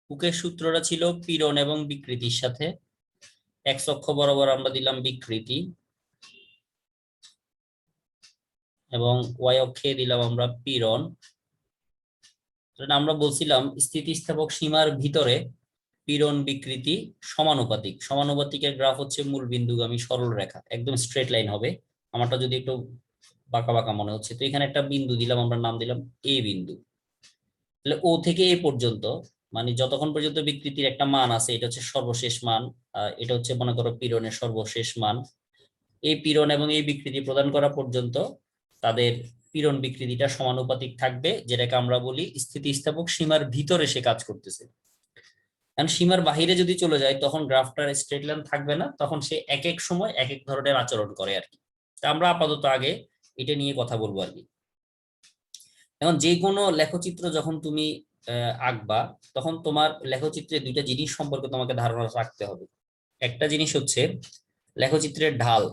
হুকের সূত্রটা ছিল পীড়ন এবং বিকৃতির সাথে। এক্স অক্ষ বরাবর আমরা দিলাম বিকৃতি এবং ওয়াই অক্ষে দিলাম আমরা পীড়ন। আমরা বলছিলাম স্থিতিস্থাপক সীমার ভিতরে পীড়ন বিকৃতি সমানুপাতিক। সমানুপাতিকের গ্রাফ হচ্ছে মূল বিন্দুগামী সরল রেখা, একদম স্ট্রেট লাইন হবে। আমারটা যদি একটু বাঁকা বাঁকা মনে হচ্ছে, তো এখানে একটা বিন্দু দিলাম, আমরা নাম দিলাম এ বিন্দু। তাহলে ও থেকে এ পর্যন্ত, মানে যতক্ষণ পর্যন্ত বিকৃতির একটা মান আছে, এটা হচ্ছে সর্বশেষ মান। এটা হচ্ছে মনে করো পীড়নের সর্বশেষ মান। এই পীড়ন এবং এই বিকৃতি প্রদান করা পর্যন্ত তাদের পীড়ন বিকৃতিটা সমানুপাতিক থাকবে, যেটাকে আমরা বলি স্থিতিস্থাপক সীমার ভিতরে সে কাজ করতেছে। কারণ সীমার বাহিরে যদি চলে যায় তখন গ্রাফটার স্ট্রেট লাইন থাকবে না, তখন সে এক এক সময় এক এক ধরনের আচরণ করে আর কি। তা আমরা আপাতত আগে এটা নিয়ে কথা বলবো আর কি। এখন যে কোনো লেখচিত্র যখন তুমি আঁকবা, তখন তোমার লেখচিত্রে দুইটা জিনিস সম্পর্কে তোমাকে ধারণা রাখতে হবে। একটা জিনিস হচ্ছে লেখচিত্রের ঢাল।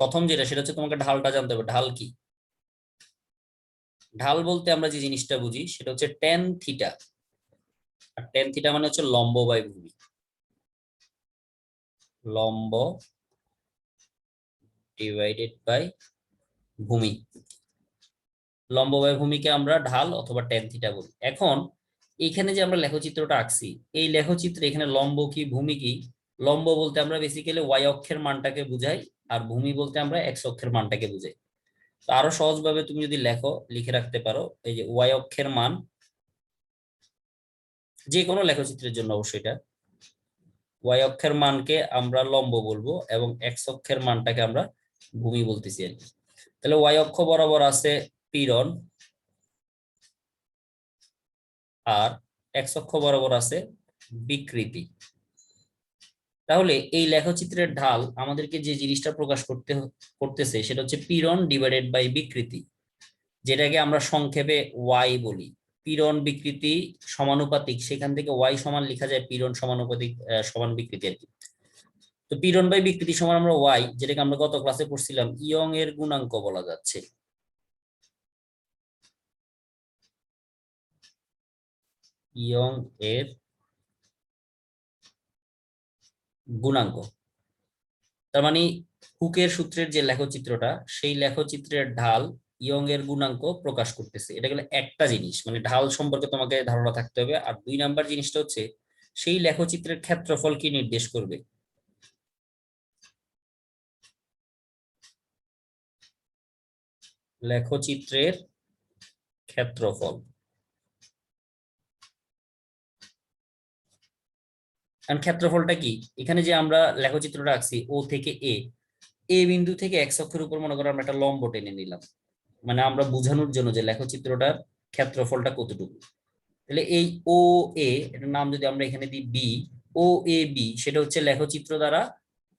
প্রথম যেটা, সেটা হচ্ছে তোমাকে ঢালটা জানতে হবে। ঢাল কি? ঢাল বলতে আমরা যে জিনিসটা বুঝি সেটা হচ্ছে ট্যান থিটা। আর ট্যান থিটা মানে হচ্ছে লম্ব বাই ভূমি। লম্ব ডিভাইডেড বাই ভূমি। লম্ব বাই ভূমিকে আমরা ঢাল অথবা ট্যান থিটা বলি। এখন এখানে যে আমরা লেখচিত্রটা আঁকছি, এই লেখচিত্রে এখানে লম্ব কি ভূমি কি? লম্ব বলতে আমরা বেসিক্যালি ওয়াই অক্ষের মানটাকে বুঝাই, আর ভূমি বলতে আমরা এক্স অক্ষের মানটাকে বুঝাই। তো আরো সহজভাবে তুমি যদি লিখে রাখতে পারো, এই যে ওয়াই অক্ষের মান, যে কোনো লেখচিত্রের জন্য অবশ্যই এটা, ওয়াই অক্ষের মানকে আমরা লম্ব বলবো এবং এক্স অক্ষের মানটাকে আমরা ভূমি বলতেছি আর কি। তাহলে ওয়াই অক্ষ বরাবর আছে পীড়ন, আর এক্স অক্ষ বরাবর আছে বিকৃতি। তাহলে এই লেখচিত্রের ঢাল আমাদেরকে যে জিনিসটা প্রকাশ করতেছে সেটা হচ্ছে পীড়ন ডিভাইডেড বাই বিকৃতি, যেটাকে আমরা সংক্ষেপে ওয়াই বলি। পীড়ন বিকৃতি সমানুপাতিক, সেখান থেকে ওয়াই সমান লেখা যায় পীড়ন সমানুপাতিক সমান বিকৃতি আর কি। তো পীড়ন বাই বিকৃতি সমান আমরা ওয়াই, যেটাকে আমরা গত ক্লাসে পড়ছিলাম ইয়ং এর গুণাঙ্ক বলা যাচ্ছে। ইয়ং এর গুণাঙ্ক। তার মানে হুকের সূত্রের যে লেখচিত্রটা, সেই লেখচিত্রের ঢাল ইয়ং এর গুণাঙ্ক প্রকাশ করতেছে। এটা গেলে একটা জিনিস, মানে ঢাল সম্পর্কে তোমাকে ধারণা থাকতে হবে। আর দুই নাম্বার জিনিসটা হচ্ছে সেই লেখচিত্রের ক্ষেত্রফল কি নির্দেশ করবে। লেখচিত্রের ক্ষেত্রফল। কারণ ক্ষেত্রফলটা কি, এখানে যে আমরা লেখচিত্রটা আঁকছি ও থেকে এ, এ বিন্দু থেকে এক্স অক্ষের উপর মনে করো আমরা একটা লম্ব টেনে নিলাম, মানে আমরা বোঝানোর জন্য যে লেখচিত্রটার ক্ষেত্রফলটা কতটুকু। তাহলে এই ও এ, এটার নাম যদি আমরা এখানে দিই বি, ও এ বি, সেটা হচ্ছে লেখচিত্র দ্বারা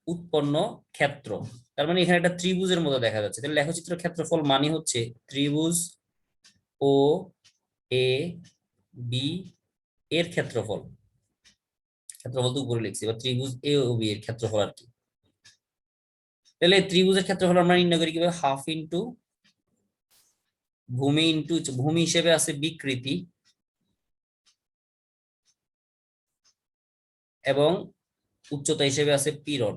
উৎপন্ন ক্ষেত্র। তার মানে এখানে একটা ত্রিভুজের মতো দেখা যাচ্ছে। তাহলে লেখচিত্র ক্ষেত্রফল মানে হচ্ছে ত্রিভুজ ও এ বি এর ক্ষেত্রফল। ক্ষেত্রফল তো উপরে লিখছি, বা ত্রিভুজ এ ও বি এর ক্ষেত্রফল আর কি। তাহলে ত্রিভুজের ক্ষেত্রফল আমরা নির্ণয় করি কিভাবে? হাফ ইন্টু ভূমি ইন্টু, ভূমি হিসেবে আছে বিকৃতি এবং উচ্চতা হিসেবে আছে পীড়ন।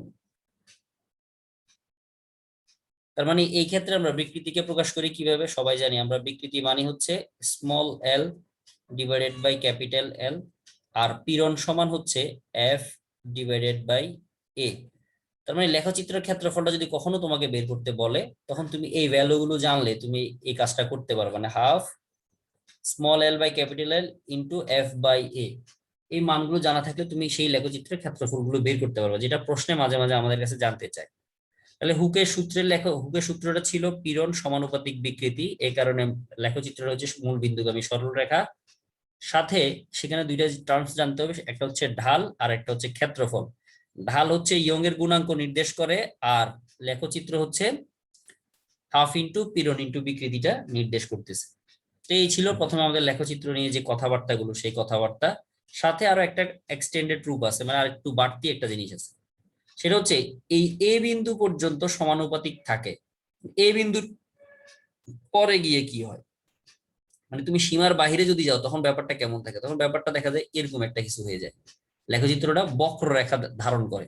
তার মানে এই ক্ষেত্রে আমরা বিকৃতিকে প্রকাশ করি কিভাবে? সবাই জানি আমরা বিকৃতি মানে হচ্ছে small L divided by capital L, আর পীড়ন সমান হচ্ছে এফ ডিভাইডেড বাই এ। তার মানে লেখচিত্রের ক্ষেত্রফলটা যদি কখনো তোমাকে বের করতে বলে, তখন তুমি এই ভ্যালুগুলো জানলে তুমি এই কাজটা করতে পারবে। মানে half small L by capital L into F by A, এই মানগুলো জানা থাকলে তুমি সেই লেখচিত্রের ক্ষেত্রফলগুলো বের করতে পারবে, যেটা প্রশ্নে মাঝে মাঝে আমাদের কাছে জানতে চায়। তাহলে হুকের সূত্রটা ছিল পীড়ন সমানুপাতিক বিকৃতি। এই কারণে লেখচিত্রটা হচ্ছে মূল বিন্দুগামী সরল রেখা। সাথে সেখানে দুইটা টার্মস জানতে হবে, একটা হচ্ছে ঢাল আর একটা হচ্ছে ক্ষেত্রফল। ঢাল হচ্ছে ইয়ং এর গুণাঙ্ক নির্দেশ করে, আর লেখচিত্র হচ্ছে হাফ ইন্টু পীড়ন ইন্টু বিকৃতিটা নির্দেশ করতেছে। তো এই ছিল প্রথমে আমাদের লেখচিত্র নিয়ে যে কথাবার্তাগুলো, সেই কথাবার্তা। সাথে আরো একটা এক্সটেন্ডেড রূপ আছে, মানে আর একটু বাড়তি একটা জিনিস আছে। সেটা হচ্ছে এই এ বিন্দু পর্যন্ত সমানুপাতিক থাকে, এ বিন্দুর পরে গিয়ে কি হয়। মানে তুমি সীমার বাইরে যদি যাও তখন ব্যাপারটা কেমন থাকে, তখন ব্যাপারটা দেখা যায় এরকম একটা কিছু হয়ে যায়, লেখচিত্রটা বক্ররেখা ধারণ করে।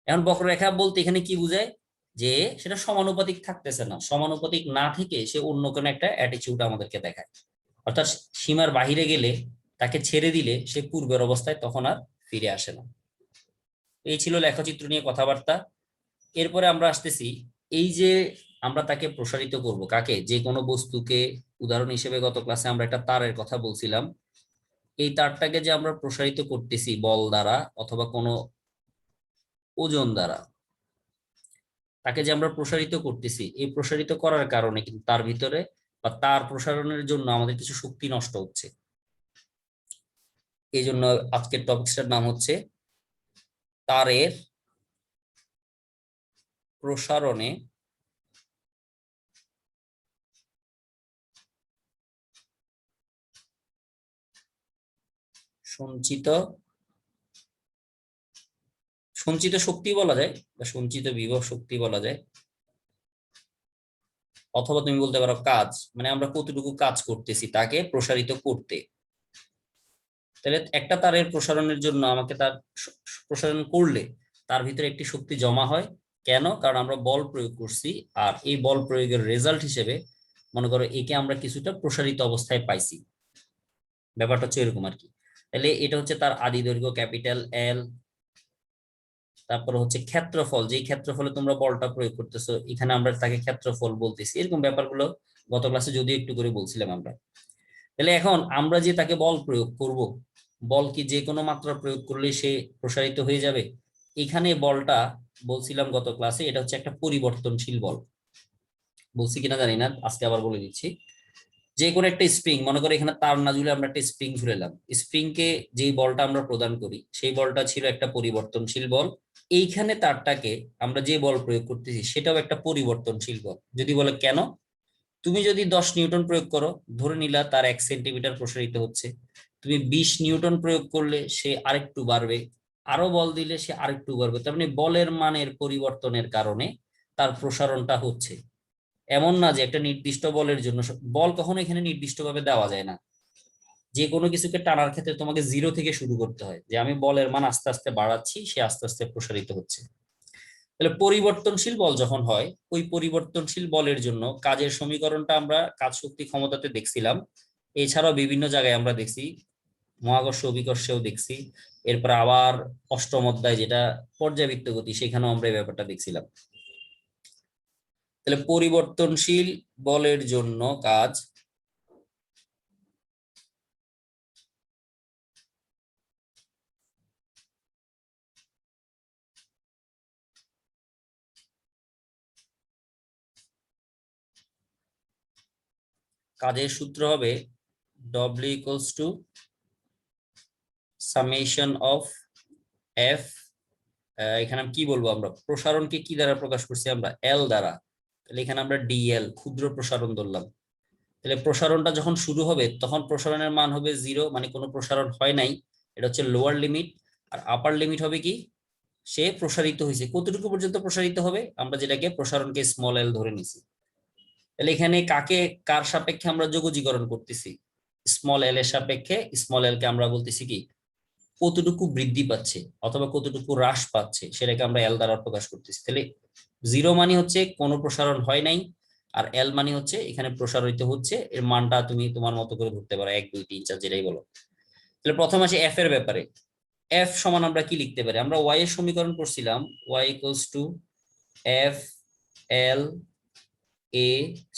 এখন বক্ররেখা বলতে এখানে কি বোঝায়, যে সেটা সমানুপাতিক থাকতেছে না, সমানুপাতিক না থেকে সে অন্য কোনো একটা অ্যাটিটিউড আমাদেরকে দেখায়, অর্থাৎ সীমার বাহিরে গেলে, তাকে ছেড়ে দিলে সে পূর্বের অবস্থায় তখন আর ফিরে আসে না। এই ছিল লেখচিত্র নিয়ে কথাবার্তা। এরপরে আমরা আসতেছি, এই যে আমরা তাকে প্রসারিত করব, কাকে, যে কোনো বস্তুকে। উদাহরণ হিসেবে গত ক্লাসে আমরা একটা তারের কথা বলছিলাম, এই তারটাকে যে আমরা প্রসারিত করতেছি বল দ্বারা অথবা কোনো ওজন দ্বারা, তাকে যে আমরা প্রসারিত করতেছি, এই প্রসারিত করার কারণে কিন্তু তার ভিতরে বা তার প্রসারণের জন্য আমাদের কিছু শক্তি নষ্ট হচ্ছে। এই জন্য আজকের টপিকটার নাম হচ্ছে তারের প্রসারণে সঞ্চিত সঞ্চিত শক্তি বলা যায়, বা সঞ্চিত বিভব শক্তি বলা যায়, অথবা তুমি বলতে পারো কাজ, মানে আমরা কতটুকু কাজ করতেছি তাকে প্রসারিত করতে। তাহলে একটা তারের প্রসারণের জন্য আমাকে তার প্রসারণ করলে তার ভিতরে একটি শক্তি জমা হয়। কেন? কারণ আমরা বল প্রয়োগ করছি, আর এই বল প্রয়োগের রেজাল্ট হিসেবে মনে করো একে আমরা কিছুটা প্রসারিত অবস্থায় পাইছি। ব্যাপারটা হচ্ছে এরকম আর কি। তাহলে এটা হচ্ছে তার আদি দৈর্ঘ্য ক্যাপিটাল এল। তারপর হচ্ছে ক্ষেত্রফল, যেই ক্ষেত্রফলে তোমরা বলটা প্রয়োগ করতেছো, এখানে আমরা তাকে ক্ষেত্রফল বলতেছি। এরকম ব্যাপারগুলো গত ক্লাসে যদিও একটু করে বলছিলাম আমরা। তাহলে এখন আমরা যে তাকে বল প্রয়োগ করব, বল কি যে কোনো মাত্রা প্রয়োগ করলে সে প্রসারিত হয়ে যাবে? এখানে বলটা বলছিলাম গত ক্লাসে, এটা হচ্ছে একটা পরিবর্তনশীল বল। বলছি কিনা জানি না, আজকে আবার বলে দিচ্ছি। যে কোনো একটা স্প্রিং, মনে করো এখানে তার না ঝুলে আমরা একটা স্প্রিং ঝুলেলাম, স্প্রিং কে যেই বলটা আমরা প্রদান করি সেই বলটা ছিল একটা পরিবর্তনশীল বল। এইখানে তারটাকে আমরা যে বল প্রয়োগ করতেছি সেটাও একটা পরিবর্তনশীল বল। যদি বলে কেন, তুমি যদি 10 নিউটন প্রয়োগ করো, ধরে নিলা তার 1 সেন্টিমিটার প্রসারিত হচ্ছে, তুমি 20 নিউটন প্রয়োগ করলে সে আরেকটু বাড়বে, আরো বল দিলে সে আরেকটু বাড়বে। তার মানে বলের মানের পরিবর্তনের কারণে তার প্রসারণটা হচ্ছে। এমন না যে একটা নির্দিষ্ট বলের জন্য, বল কখনো এখানে নির্দিষ্টভাবে দেওয়া যায় না। যে কোনো কিছুকে টানার ক্ষেত্রে তোমাকে 0 থেকে শুরু করতে হয়, যে আমি বলের মান আস্তে আস্তে বাড়াচ্ছি, সে আস্তে আস্তে প্রসারিত হচ্ছে। তাহলে পরিবর্তনশীল বল যখন হয়, ওই পরিবর্তনশীল বলের জন্য কাজের সমীকরণটা আমরা কাজ শক্তি ক্ষমতাতে দেখছিলাম, এছাড়াও বিভিন্ন জায়গায় আমরা দেখছি, মহাকর্ষ অভিকর্ষেও দেখছি। এরপর আবার অষ্টম অধ্যায় যেটা পর্যাবৃত্ত গতি, সেখানেও আমরা এই ব্যাপারটা দেখছিলাম। তাহলে পরিবর্তনশীল বলের জন্য কাজের সূত্র হবে W equals to summation of F. এখানে আমি কি বলবো, আমরা প্রসারণকে কি দ্বারা প্রকাশ করছি, আমরা এল দ্বারা। তাহলে এখানে আমরা ডিএল ক্ষুদ্র প্রসারণ ধরলাম। তাহলে প্রসারণটা যখন শুরু হবে তখন প্রসারণের মান হবে 0, মানে কোনো প্রসারণ হয় নাই, এটা হচ্ছে লোয়ার লিমিট। আর আপার লিমিট হবে কি, সে প্রসারিত হয়েছে, কতটুকু পর্যন্ত প্রসারিত হবে, আমরা যেটাকে প্রসারণকে স্মল এল ধরে নিছি। তাহলে এখানে কাকে কার সাপেক্ষে আমরা যোগজীকরণ করতেছি, স্মল এল এর সাপেক্ষে স্মল এল কে আমরা বলতেছি কি, কতটুকু বৃদ্ধি পাচ্ছে অথবা কতটুকু হ্রাস পাচ্ছে সেটাকে আমরা এল দ্বারা প্রকাশ করতেছি। তাহলে 0 মানে হচ্ছে কোনো প্রসারণ হয় নাই, আর এল মানে হচ্ছে এখানে প্রসারিত হচ্ছে। এর মানটা তুমি তোমার মতো করে ধরতে পারো, 1 2 3 4 যেটাই বলো। তাহলে প্রথম আসে এফ এর ব্যাপারে। এফ সমান আমরা কি লিখতে পারি, আমরা ওয়াই এর সমীকরণ করছিলাম, Y equals to F L A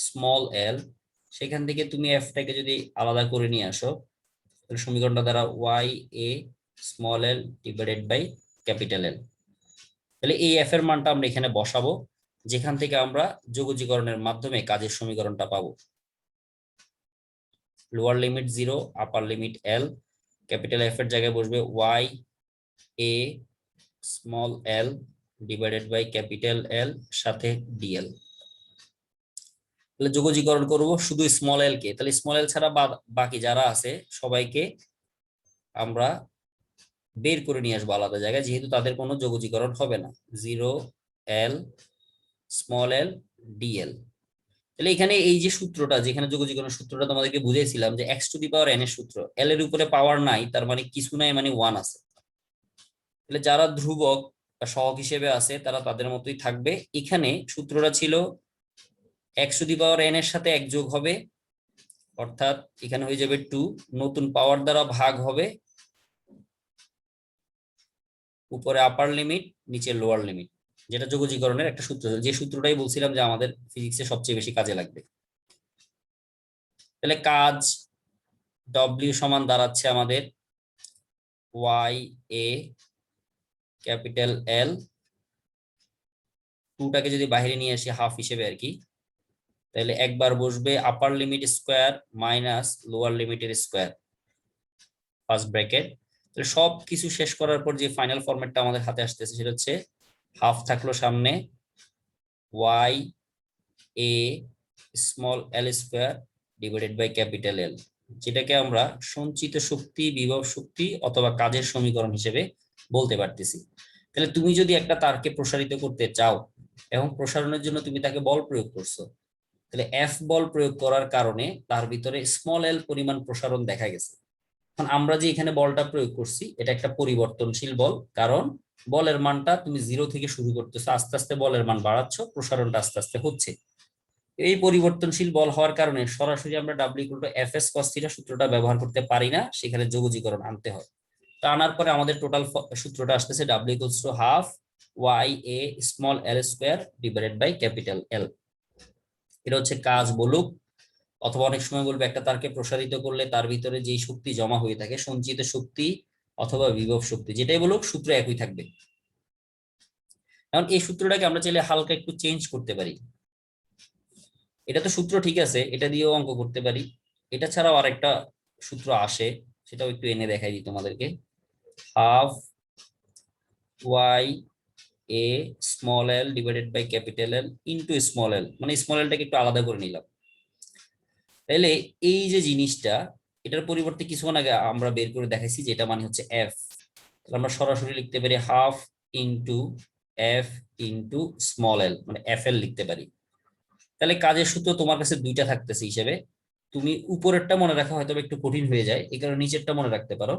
small L. সেখান থেকে তুমি এফটাকে যদি আলাদা করে নিয়ে আসো, তাহলে সমীকরণটা দ্বারা Y A small L divided by capital L. তাহলে এই এফ এর মানটা আমরা এখানে বসাবো, যেখান থেকে আমরা যোগজীকরণের মাধ্যমে কাজের সমীকরণটা পাবো। Lower limit 0, upper limit L, capital F এর জায়গায় বসবে Y A small L divided by capital L সাথে ডিএল। তাহলে যোগজীকরণ করব শুধু স্মল এল কে, তাহলে স্মল এল ছাড়া বাকি যারা আছে সবাইকে আমরা বের করে নিয়ে আসবো আলাদা জায়গায়, যেহেতু তাদের কোনো যোগজীকরণ হবে না। 0 এল স্মল এল ডিএল। তাহলে এখানে এই যে সূত্রটা, যেখানে যোগজীকরণের সূত্রটা তোমাদেরকে বুঝিয়েছিলাম যে x to the power n এর সূত্র, l এর উপরে পাওয়ার নাই তার মানে কিছু নাই, মানে 1 আছে। তাহলে যারা ধ্রুবক বা সহগ হিসেবে আছে তারা তাদের মতোই থাকবে। এখানে সূত্রটা ছিল x to the power n এর সাথে 1 যোগ হবে, অর্থাৎ এখানে হয়ে যাবে 2, নতুন পাওয়ার দ্বারা ভাগ হবে, উপরে আপার লিমিট নিচে লোয়ার লিমিট, যেটা যোগজীকরণের একটা সূত্র, যে সূত্রটাই বলছিলাম যে আমাদের ফিজিক্সে সবচেয়ে বেশি কাজে লাগবে। তাহলে কাজ W সমান দাঁড়াচ্ছে আমাদের ওয়াই এ ক্যাপিটাল এল, টুটাকে যদি বাইরে নিয়ে আসি হাফ হিসেবে আর কি, তাহলে একবার বসবে আপার লিমিট স্কোয়ার মাইনাস লোয়ার লিমিটের স্কোয়ার ফার্স্ট ব্র্যাকেট। তাহলে সব কিছু শেষ করার পর যে ফাইনাল ফরম্যাটটা আমাদের হাতে আসতেছে সেটা হচ্ছে হাফ থাকলো সামনে, Y A small L square divided by capital L, যেটাকে আমরা সঞ্চিত শক্তি, বিভব শক্তি অথবা কাজের সমীকরণ হিসেবে বলতে পারতেছি। তাহলে তুমি যদি একটা তারকে প্রসারিত করতে চাও এবং প্রসারণের জন্য তুমি তাকে বল প্রয়োগ করছো, তাহলে এফ বল প্রয়োগ করার কারণে তার ভিতরে স্মল এল পরিমাণ প্রসারণ দেখা গেছে। এখন আমরা যে এখানে বলটা প্রয়োগ করছি এটা একটা পরিবর্তনশীল বল, কারণ বলের মানটা তুমি 0 থেকে শুরু করতেছো, আস্তে আস্তে বলের মান বাড়াচ্ছ, প্রসারণটা আস্তে আস্তে হচ্ছে। এই পরিবর্তনশীল বল হওয়ার কারণে সরাসরি আমরা W=Fs cos θ সূত্রটা ব্যবহার করতে পারি না, সেখানে যোগজীকরণ আনতে হয়। তা আনার পরে আমাদের টোটাল সূত্রটা আসতেছে W=half Y A small L square divided by capital L. এটা হচ্ছে কাজ বলুক, অথবা অনেক সময় বলবে একটা তারকে প্রসারিত করলে তার ভিতরে যেই শক্তি জমা হয়ে থাকে, সঞ্চিত শক্তি অথবা বিভব শক্তি, যেটাই বলুক সূত্র একই থাকবে। এখন এই সূত্রটাকে আমরা চাইলে হালকা একটু চেঞ্জ করতে পারি। এটা তো সূত্র ঠিক আছে, এটা দিয়েও অঙ্ক করতে পারি। এটা ছাড়াও আরেকটা সূত্র আসে, সেটাও একটু এনে দেখাই দিই তোমাদেরকে। Half Y A small L divided by capital L into small L, মানে স্মল এলটাকে একটু আলাদা করে নিলাম। তাহলে এই যে জিনিসটা, এটার পরিবর্তে কিছুক্ষণ আগে আমরা বের করে দেখাইছি যে এটা মানে হচ্ছে এফ, তাহলে আমরা সরাসরি লিখতে পারি half into F into small L, মানে এফ এল লিখতে পারি। তাহলে কাজের সূত্র তোমার কাছে দুইটা থাকতেছে হিসেবে, তুমি উপরেরটা মনে রাখা হয়তো একটু কঠিন হয়ে যায়, এই কারণে নিচেরটা মনে রাখতে পারো।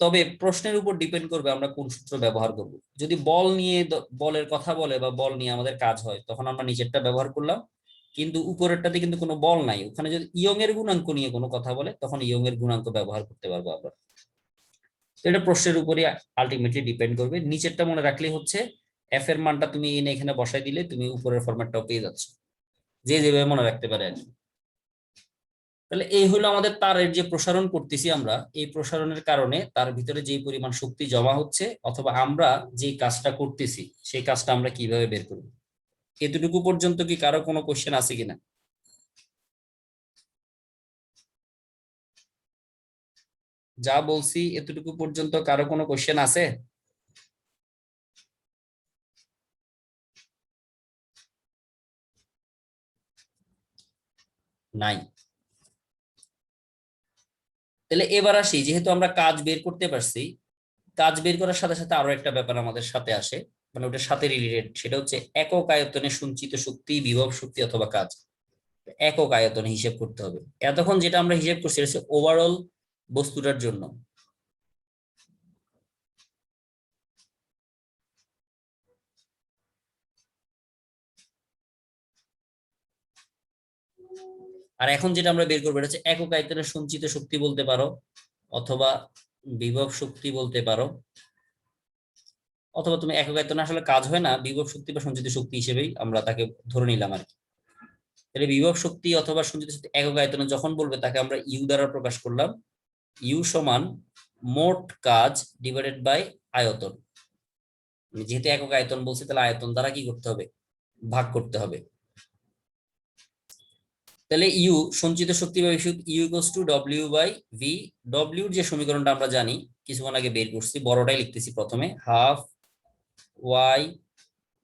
তবে প্রশ্নের উপর ডিপেন্ড করবে আমরা কোন সূত্র ব্যবহার করব। যদি বল নিয়ে বলের কথা বলে বা বল নিয়ে আমাদের কাজ হয় তখন আমরা নিচেরটা ব্যবহার করলাম, কিন্তু উপরেরটাতে কিন্তু কোনো বল নাই, ওখানে যদি ইয়ং এর গুণাঙ্ক নিয়ে কোনো কথা বলে তখন ইয়ং এর গুণাঙ্ক ব্যবহার করতে পারবো আমরা। এটা প্রশ্নের উপরই আলটিমেটলি ডিপেন্ড করবে। নিচেরটা মনে রাখলেই হচ্ছে, এফ এর মানটা তুমি এনে এখানে বসাই দিলে তুমি উপরের ফরম্যাটটাও পেয়ে যাচ্ছ, যে যেভাবে মনে রাখতে পারে আর কি। তাহলে এই হলো আমাদের তারের যে প্রসারণ করতেছি আমরা, এই প্রসারণের কারণে তার ভিতরে যে পরিমাণ শক্তি জমা হচ্ছে অথবা আমরা যে কাজটা করতেছি সেই কাজটা আমরা কিভাবে বের করব। এতটুকু পর্যন্ত কি কারো কোনো কোশ্চেন আছে কিনা? যা বলছি এতটুকু পর্যন্ত কারো কোনো কোশ্চেন আছে? নাই। তাহলে এবার আসি, যেহেতু আমরা কাজ বের করতে পারছি, কাজ বের করার সাথে সাথে আরো একটা ব্যাপার আমাদের সাথে আসে, মানে ওটার সাথে রিলেটেড, সেটা হচ্ছে একক আয়তনে সঞ্চিত শক্তি, বিভব শক্তি অথবা কাজ। একক আয়তনে হিসেব করতে হবে। এতক্ষণ যেটা আমরা হিসেব করছি সেটা হচ্ছে ওভারঅল বস্তুটার জন্য। আর এখন যেটা আমরা বের করবো এটা হচ্ছে একক আয়তনে সঞ্চিত শক্তি বলতে পারো, অথবা বিভব শক্তি বলতে পারো, অথবা তুমি একক আয়তনে আসলে কাজ হয় না, বিভব শক্তি বা সঞ্চিত শক্তি হিসেবেই আমরা তাকে ধরে নিলাম আর কি। তাহলে বিভব শক্তি অথবা সঞ্চিত শক্তি একক আয়তনে যখন বলবে তাকে আমরা ইউ দ্বারা প্রকাশ করলাম। ইউ সমান মোট কাজ ডিভাইডেড বাই আয়তন। যেহেতু একক আয়তন বলছি তাহলে আয়তন দ্বারা কি করতে হবে, ভাগ করতে হবে। তাহলে ইউ সঞ্চিত শক্তি বা U equals to W by V. ডব্লিউর যে সমীকরণটা আমরা জানি, কিছুক্ষণ আগে বের করছি, বড়টাই লিখতেছি প্রথমে, half Y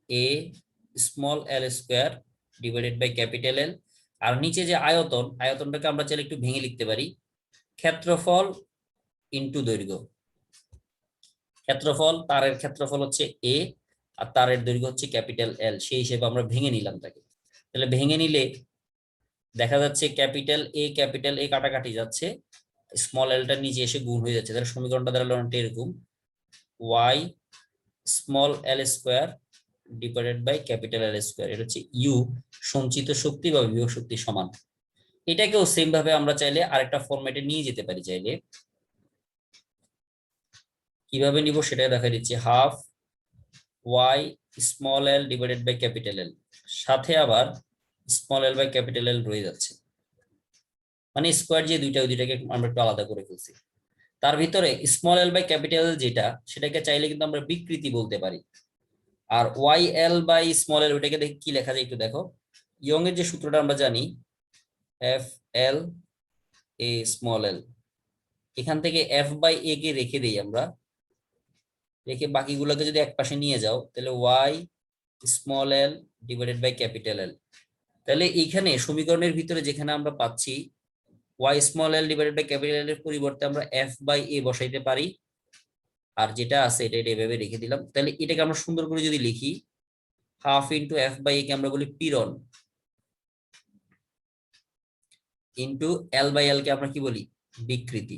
A small L square divided by capital L. আর নিচে যে আয়তন, আয়তনটাকে আমরা চাইলে একটু ভেঙে লিখতে পারি, ক্ষেত্রফল ইন্টু দৈর্ঘ্য। ক্ষেত্রফল, তারের ক্ষেত্রফল হচ্ছে এ আর তারের দৈর্ঘ্য হচ্ছে ক্যাপিটাল এল, সেই হিসেবে আমরা ভেঙে নিলাম তাকে। তাহলে ভেঙে নিলে দেখা যাচ্ছে ক্যাপিটাল এ কাটাকাটি যাচ্ছে, স্মল এলটা নিচে এসে গুণ হয়ে যাচ্ছে। তাহলে সমীকরণটা দাঁড়ালো অনেকটা এরকম, Y small L square divided by capital L square. এটা হচ্ছে ইউ সঞ্চিত শক্তি বা বিভব শক্তি সমান। এটাকেও সেম ভাবে আমরা চাইলে আরেকটা ফরম্যাটে নিয়ে যেতে পারি। চাইলে কিভাবে নিব সেটা দেখা দিচ্ছি, half Y small L divided by capital L, সাথে আবার small L by capital L রয়ে যাচ্ছে, মানে স্কোয়ার যে দুইটা ওই দুইটাকে আমরা একটু আলাদা করে ফেলছি। তার ভিতরে small L by capital L যেটা, সেটাকে চাইলে কিন্তু আমরা বিকৃতি বলতে পারি। আর Y L by small L ওইটাকে দেখে কি লেখা যায় একটু দেখো। ইয়ং এর যে সূত্রটা আমরা জানি, এফ এল এ স্মল এল, এখান থেকে এফ বাই এ কে রেখে দেই আমরা, রেখে বাকিগুলোকে যদি এক পাশে নিয়ে যাও তাহলে Y small L divided by capital L. তাহলে এইখানে সমীকরণের ভিতরে যেখানে আমরা পাচ্ছি Y small L divided by capital L এর পরিবর্তে আমরা এফ বাই এ বসাইতে পারি, আর যেটা আছে এটা এভাবে রেখে দিলাম। তাহলে এটাকে আমরা সুন্দর করে যদি লিখি, হাফ ইন্টু এফ বাই এ কে আমরা বলি পীড়ন, ইন্টু এল বাই এল কে আমরা কি বলি, বিকৃতি।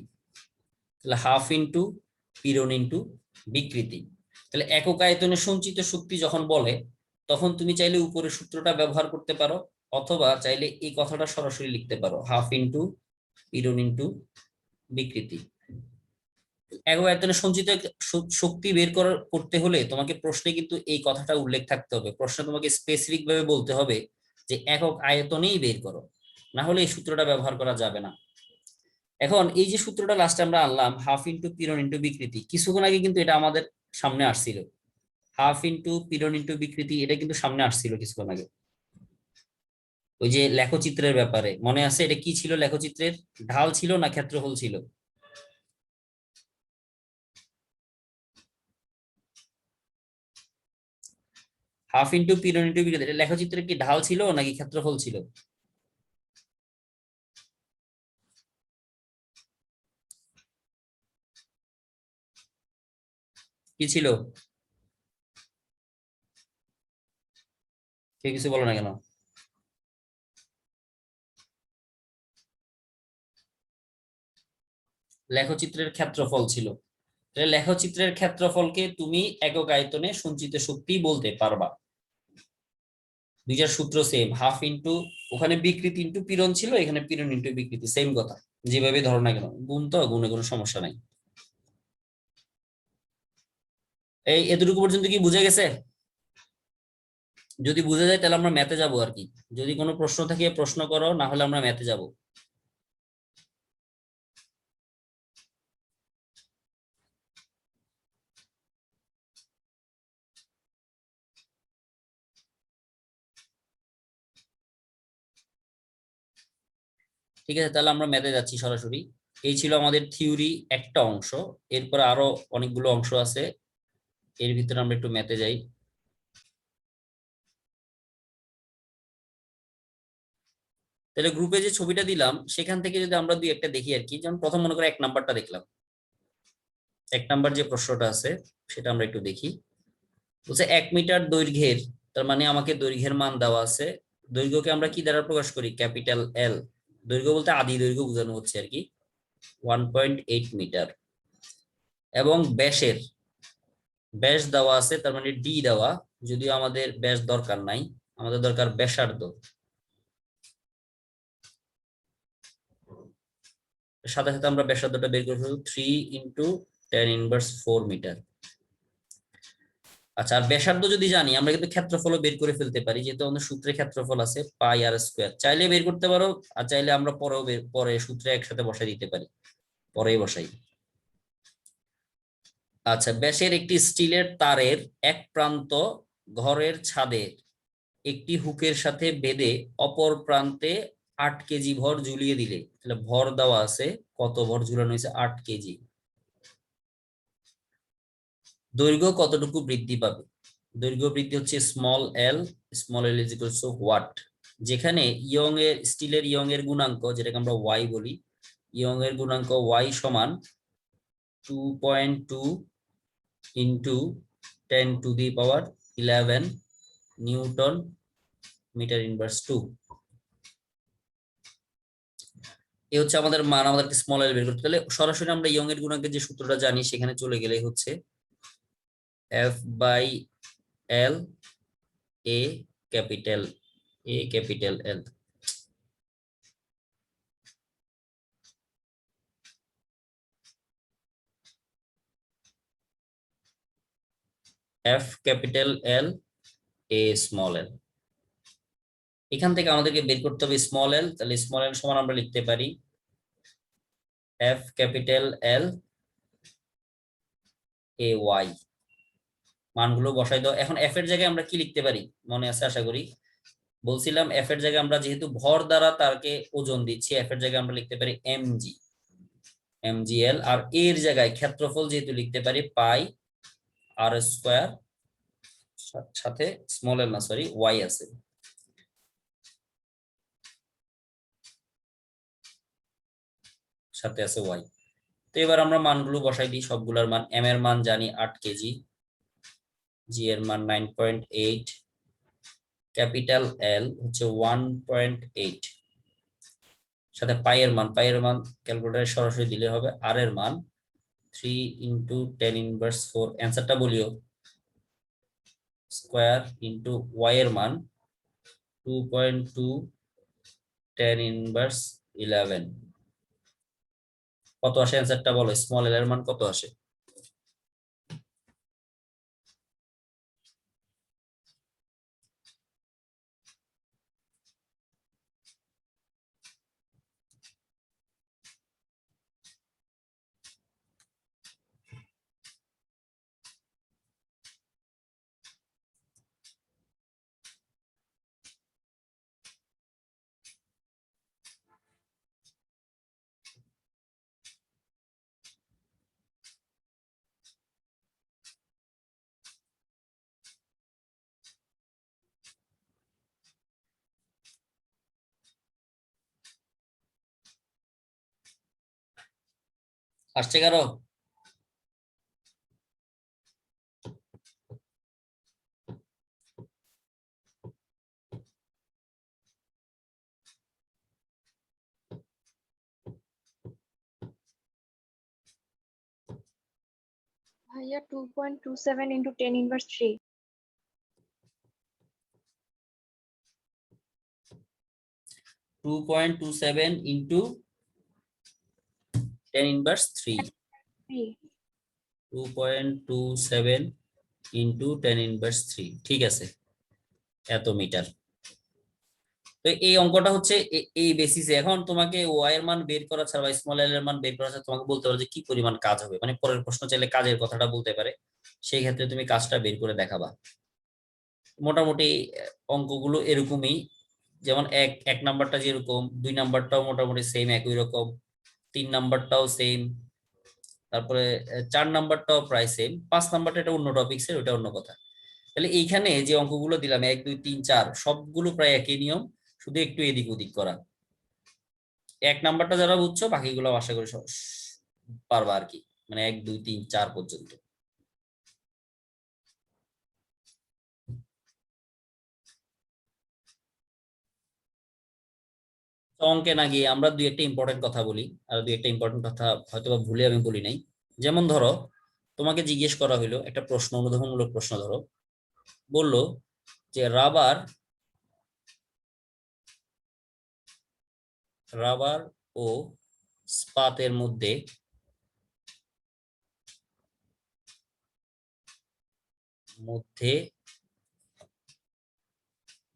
তাহলে হাফ ইন্টু পীড়ন ইন্টু বিকৃতি। তাহলে একক আয়তনে সঞ্চিত শক্তি যখন বলে, তখন তুমি চাইলে উপরের সূত্রটা ব্যবহার করতে পারো, অথবা চাইলে এই কথাটা সরাসরি লিখতে পারো, হাফ ইন্টু পীড়ন ইন্টু বিকৃতি। একক আয়তনে সঞ্চিত শক্তি বের করতে হলে তোমাকে প্রশ্নে কিন্তু এই কথাটা উল্লেখ থাকতে হবে। প্রশ্নে তোমাকে স্পেসিফিক ভাবে বলতে হবে যে একক আয়তনেই বের করো, না হলে এই সূত্রটা ব্যবহার করা যাবে না। এখন এই যে সূত্রটা লাস্টে আমরা আনলাম, হাফ ইন্টু পীড়ন ইন্টু বিকৃতি, কিছুক্ষণ আগে কিন্তু এটা আমাদের সামনে আসছিল। হাফ ইন্টু পীড়ন ইন্টু বিকৃতি এটা কিন্তু সামনে আসছিল কিছুক্ষণ আগে, ওই যে লেখচিত্রের ব্যাপারে মনে আছে? এটা কি ছিল লেখচিত্রের, ঢাল ছিল না ক্ষেত্রফল ছিল? হাফ ইন্টু পীড়ন ইন্টু বিকৃতি, এটা লেখচিত্রের কি ঢাল ছিল নাকি ক্ষেত্রফল ছিল? কি ছিল? কেউ কিছু বলো না কেন? লেখচিত্রের ক্ষেত্রফল ছিল। তাহলে লেখচিত্রের ক্ষেত্রফলকে তুমি একক আয়তনে সঞ্চিত শক্তি বলতে পারবা। দুইটার সূত্র সেম, হাফ ইন্টু, ওখানে বিকৃতি ইন্টু পীড়ন ছিল, এখানে পীড়ন ইন্টু বিকৃতি, সেম কথা। যেভাবে ধরো না কেন, গুণ তো গুণে কোনো সমস্যা নাই। এই এতটুকু পর্যন্ত কি বুঝে গেছে? যদি বুঝে যায় তাহলে আমরা ম্যাথে যাবো আর কি। যদি কোনো প্রশ্ন থাকে প্রশ্ন করো, না হলে আমরা ম্যাথে যাব। ঠিক আছে, তাহলে আমরা ম্যাথে যাচ্ছি সরাসরি। এই ছিল আমাদের থিওরি একটা অংশ, এরপর আরো অনেকগুলো অংশ আছে, এর ভিতরে আমরা একটু ম্যাথে যাই। তাহলে গ্রুপে যে ছবিটা দিলাম সেখান থেকে যদি আমরা দুই একটা দেখি আর কি। যেমন প্রথম মনে করো 1 নাম্বারটা দেখলাম, 1 নাম্বার যে প্রশ্নটা আছে সেটা আমরা একটু দেখি। বলছে 1 মিটার দৈর্ঘ্যের, তার মানে আমাকে দৈর্ঘ্যের মান দেওয়া আছে। দৈর্ঘ্যকে আমরা কি দ্বারা প্রকাশ করি, ক্যাপিটাল এল। দৈর্ঘ্য বলতে আদি দৈর্ঘ্য বোঝানো হচ্ছে আর কি, 1.8 মিটার। এবং ব্যাসের, ব্যাস দেওয়া আছে, তার মানে ডি দেওয়া, যদিও আমাদের ব্যাস দরকার নাই, আমাদের দরকার ব্যাসার্ধ। সাথে সাথে আমরা ব্যাসার্ধটা বের করে ফেলবো, 3 × 10⁻⁴ আচ্ছা, আর ব্যাসার্ধ যদি জানি আমরা কিন্তু ক্ষেত্রফলও বের করে ফেলতে পারি, যেহেতু আমাদের সূত্রে ক্ষেত্রফল আছে পাই আর স্কোয়ার। চাইলে বের করতে পারো, আর চাইলে আমরা পরেও পরে সূত্রে একসাথে বসাই দিতে পারি, পরেই বসাই। আচ্ছা, ব্যাসের একটি স্টিলের তারের এক প্রান্ত ঘরের ছাদের একটি হুকের সাথে বেঁধে অপর প্রান্তে 8 কেজি ভর ঝুলিয়ে দিলে, তাহলে ভর দেওয়া আছে, কত ভর ঝুলানো হয়েছে, 8 কেজি। দৈর্ঘ্য কতটুকু বৃদ্ধি পাবে? দৈর্ঘ্য বৃদ্ধি হচ্ছে small L, small L is equals to what. যেখানে ইয়ং এর, স্টিলের ইয়ং এর গুণাঙ্ক যেটাকে আমরা ওয়াই বলি, ইয়ং এর গুণাঙ্ক ওয়াই সমান 2.2 ইন্টু 10⁻11 নিউটন মিটার ইনভার্স 2। এই হচ্ছে আমাদের মান, আমাদেরকে স্মল এল বের করতে। তাহলে সরাসরি আমরা ইয়ং এর গুণাঙ্কের যে সূত্রটা জানি সেখানে চলে গেলেই হচ্ছে এফ বাই এল এ capital L. F capital L এ স্মল এল। এখান থেকে আমাদেরকে বের করতে হবে স্মল এল। তাহলে স্মল এল সমান আমরা লিখতে পারি F capital L A Y. মানগুলো বসাই দাও। এখন এফ এর জায়গায় আমরা কি লিখতে পারি মনে আছে আশা করি, বলছিলাম এফ এর জায়গায় আমরা যেহেতু ভর দ্বারা তারকে ওজন দিচ্ছি, এফ এর জায়গায় আমরা লিখতে পারি এমজিএল। আর এর জায়গায় ক্ষেত্রফল যেহেতু লিখতে পারি পাই আর স্কোয়ার, সাথে স্মল এল না সরি ওয়াই আছে। সাথে আছে ওয়াই। তো এবার আমরা মানগুলো বসাই দিই সবগুলোর মান। এম এর মান জানি 8 কেজি, জি এর মান 9.8, ক্যাপিটাল এল হচ্ছে 1.8, সাথে পাই এর মান ক্যালকুলেটরে সরাসরি দিলে হবে। আর এর মান 3 ইন্টু 10 ইনভার্স 4, অ্যান্সারটা বলিও, স্কোয়ার ইন্টু ওয়াই এর মান 2.2 10 ইনভার্স 11। কত আসে অ্যান্সারটা বলো, স্মল এল এর মান কত আসে? আসছে কারো? ভাইয়া 2.27 into 10 inverse 3. 2.27 into 10 inverse 3। 3. 2.27 into 10 inverse 3, ঠিক আছে, এত মিটার। তো এই অঙ্কটা হচ্ছে এই বেসিসে। এখন তোমাকে ওয়াই এর মান বের করা ছাড়া বা স্মল এল এর মান বের করা ছাড়া তোমাকে বলতে পারো যে কি পরিমাণ কাজ হবে, মানে পরের প্রশ্ন চাইলে কাজের কথাটা বলতে পারে, সেই ক্ষেত্রে তুমি কাজটা বের করে দেখাবা। মোটামুটি অঙ্কগুলো এরকমই, যেমন এক এক নাম্বারটা যেরকম, 2 নাম্বারটাও মোটামুটি সেম একই রকম, 3 নাম্বারটাও সেম, তারপরে 4 নাম্বারটাও প্রায় সেম, 5 নাম্বারটা এটা অন্য টপিক্সের, ওটা অন্য কথা। তাহলে এইখানে যে অঙ্কগুলো দিলাম 1 2 3 4 সবগুলো প্রায় একই নিয়ম, শুধু একটু এদিক ওদিক করা। এক নাম্বারটা যারা বুঝছো বাকিগুলো আশা করি পারবা আর কি, মানে 1 2 3 4 পর্যন্ত। তো অঙ্কে না গিয়ে আমরা দুই একটা ইম্পর্টেন্ট কথা বলি, আর দুই একটা ইম্পর্টেন্ট কথা হয়তো বা ভুলে আমি বলি নাই। যেমন ধরো তোমাকে জিজ্ঞেস করা হইলো একটা প্রশ্ন, অনুধাবনমূলক প্রশ্ন, ধরো বললো যে রাবার ও স্পাতের মধ্যে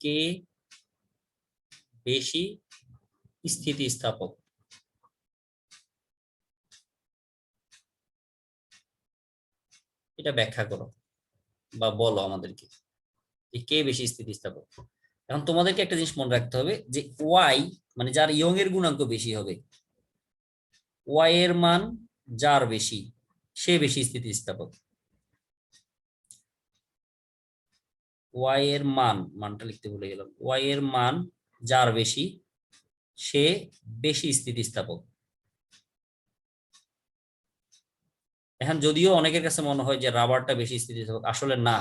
কে বেশি স্থিতিস্থাপক? এটা ব্যাখ্যা করো বা বলো আমাদেরকে যে কে বেশি স্থিতিস্থাপক। এখন তোমাদেরকে একটা জিনিস মনে রাখতে হবে যে ওয়াই মানে যার ইয়ং এর গুণাঙ্ক বেশি হবে, ওয়াই এর মান যার বেশি সে বেশি স্থিতিস্থাপক। ওয়াই এর মানটা লিখতে ভুলে গেলাম, ওয়াই এর মান যার বেশি সে বেশি স্থিতিস্থাপক। এখন যদিও অনেকের কাছে মনে হয় যে রাবারটা বেশি স্থিতিস্থাপক, আসলে না।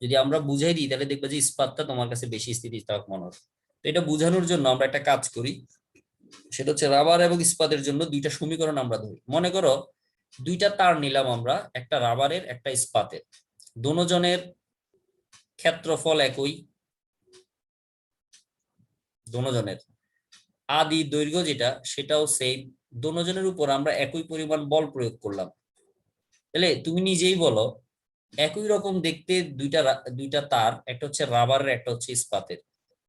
যদি আমরা বুঝাই দিই তাহলে দেখবে যে ইস্পাতটা তোমার কাছে বেশি স্থিতিস্থাপক মনে হবে। তো এটা বোঝানোর জন্য আমরা একটা কাজ করি, সেটা হচ্ছে রাবার এবং ইস্পাতের জন্য দুইটা সমীকরণ আমরা ধরি। মনে করো দুইটা তার নিলাম আমরা, একটা রাবারের একটা ইস্পাতের, দুজনের ক্ষেত্রফল একই, দুজনের আদি দৈর্ঘ্য যেটা সেটাও সেম, দুজনের উপর আমরা একই পরিমাণ বল প্রয়োগ করলাম। তাহলে তুমি নিজেই বলো, একই রকম দেখতে দুইটা তার, একটা হচ্ছে রাবারের একটা হচ্ছে ইস্পাতের,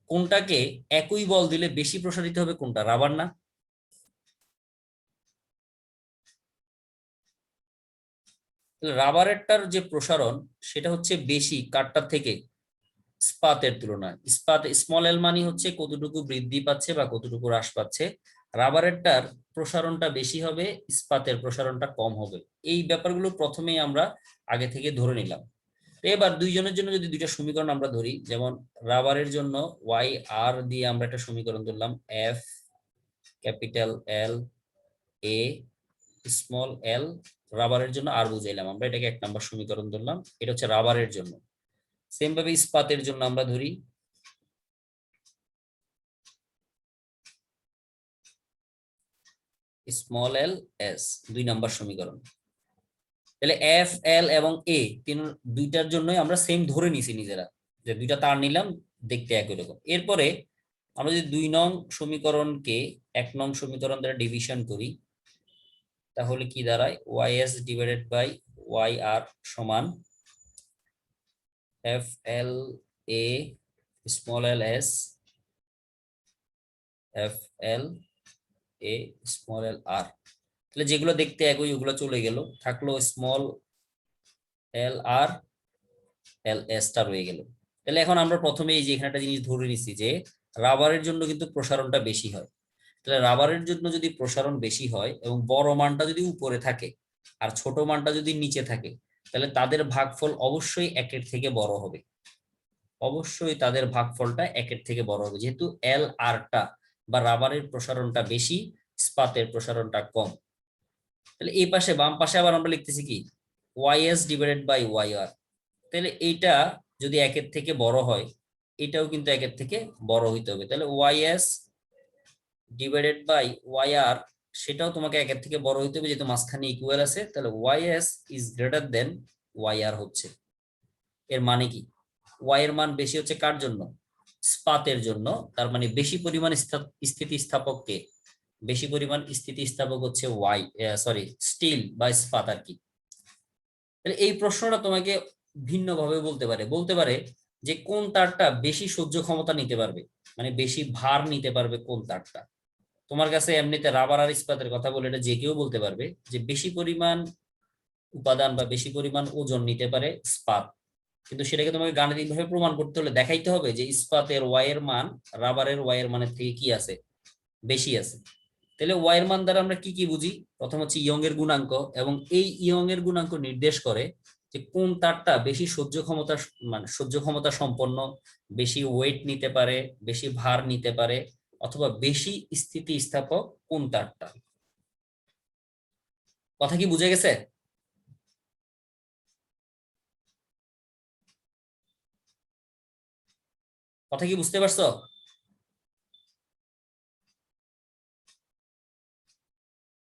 কোনটাকে একই বল দিলে বেশি প্রসারিত হবে? কোনটা? রাবার না? রাবারেরটার যে প্রসারণ সেটা হচ্ছে বেশি কাঠটার থেকে, ইস্পাতের তুলনায়। ইস্পাত স্মল এল মানে হচ্ছে কতটুকু বৃদ্ধি পাচ্ছে বা কতটুকু হ্রাস পাচ্ছে, রাবারেরটার প্রসারণটা বেশি হবে, ইস্পাতের প্রসারণটা কম হবে। এই ব্যাপারগুলো প্রথমেই আমরা আগে থেকে ধরে নিলাম। এবার দুইজনের জন্য যদি দুইটা সমীকরণ আমরা ধরি, যেমন রাবারের জন্য ওয়াই আর দিয়ে আমরা একটা সমীকরণ ধরলাম, এফ ক্যাপিটাল এল এ স্মল এল, রাবারের জন্য আর বুঝাইলাম আমরা, এটাকে 1 নম্বর সমীকরণ ধরলাম। এটা হচ্ছে রাবারের জন্য। সেম ভাবে ইস্পাতের জন্য আমরা ধরি স্মল এল এস, 2 নম্বর সমীকরণ। তাহলে এফ এল এবং এ দুইটার জন্যই আমরা সেম ধরে নিছি নিজেরা, যে দুইটা তার নিলাম দেখতে একই রকম। এরপরে আমরা যদি 2 নং সমীকরণকে 1 নং সমীকরণ দ্বারা ডিভিশন করি, তাহলে কি দাঁড়ায়? Y S divided by Y R সমান এফ এল এ small L S F L এ স্মল এল আর। তাহলে যেগুলো দেখতে একই ওগুলো চলে গেল, থাকলো স্মল এল আর এল এস টা রয়ে গেল। তাহলে এখন আমরা প্রথমে এই যে এখানে একটা জিনিস ধরে নিছি যে রাবারের জন্য কিন্তু প্রসারণটা বেশি হয়। তাহলে রাবারের জন্য যদি প্রসারণ বেশি হয় এবং বড় মানটা যদি উপরে থাকে আর ছোট মানটা যদি নিচে থাকে, তাহলে তাদের ভাগফল অবশ্যই 1-এর থেকে বড় হবে। অবশ্যই তাদের ভাগফলটা 1-এর থেকে বড় হবে, যেহেতু এল আরটা বা রাবারের প্রসারণটা বেশি, ইস্পাতের প্রসারণটা কম। তাহলে এই পাশে বাম পাশে আবার আমরা লিখতেছি কি, Y S divided by Y R. তাহলে এইটা যদি 1-এর থেকে বড় হয়, এটাও কিন্তু 1-এর থেকে বড় হইতে হবে। তাহলে Y S divided by Y R, সেটাও তোমাকে 1-এর থেকে বড় হইতে হবে, যেহেতু মাঝখানে ইকুয়াল আছে। তাহলে Y S is greater than Y R হচ্ছে। এর মানে কি? ওয়াই এর মান বেশি হচ্ছে কার জন্য? ইস্পাতের জন্য। তার মানে বেশি পরিমাণ স্থিতিস্থাপক কে? বেশি পরিমাণ স্থিতিস্থাপক হচ্ছে ওয়াই, সরি স্টিল বা ইস্পাত আর কি। তাহলে এই প্রশ্নটা তোমাকে ভিন্ন ভাবে বলতে পারে যে কোন তারটা বেশি সহ্য ক্ষমতা নিতে পারবে, মানে বেশি ভার নিতে পারবে কোন তারটা। তোমার কাছে এমনিতে রাবার আর ইস্পাতের কথা বলে এটা যে কেউ বলতে পারবে যে বেশি পরিমাণ উপাদান বা বেশি পরিমাণ ওজন নিতে পারে ইস্পাত। কিন্তু সেটাকে তোমাকে গাণিতিক ভাবে প্রমাণ করতে হলে দেখাইতে হবে যে ইস্পাতের ওয়াই এর মান রাবারের ওয়াই এর মানের থেকে কি আছে? বেশি আছে। তাহলে ওয়াই এর মান দ্বারা আমরা কি কি বুঝি? প্রথম হচ্ছে ইয়ং এর গুণাঙ্ক, এবং এই ইয়ং এর গুণাঙ্ক নির্দেশ করে যে কোন তারটা বেশি সহ্য ক্ষমতা সম্পন্ন, বেশি ওয়েট নিতে পারে, বেশি ভার নিতে পারে, অথবা বেশি স্থিতিস্থাপক কোন তারটা। কথা কি বুঝে গেছে? কথা কি বুঝতে পারছো?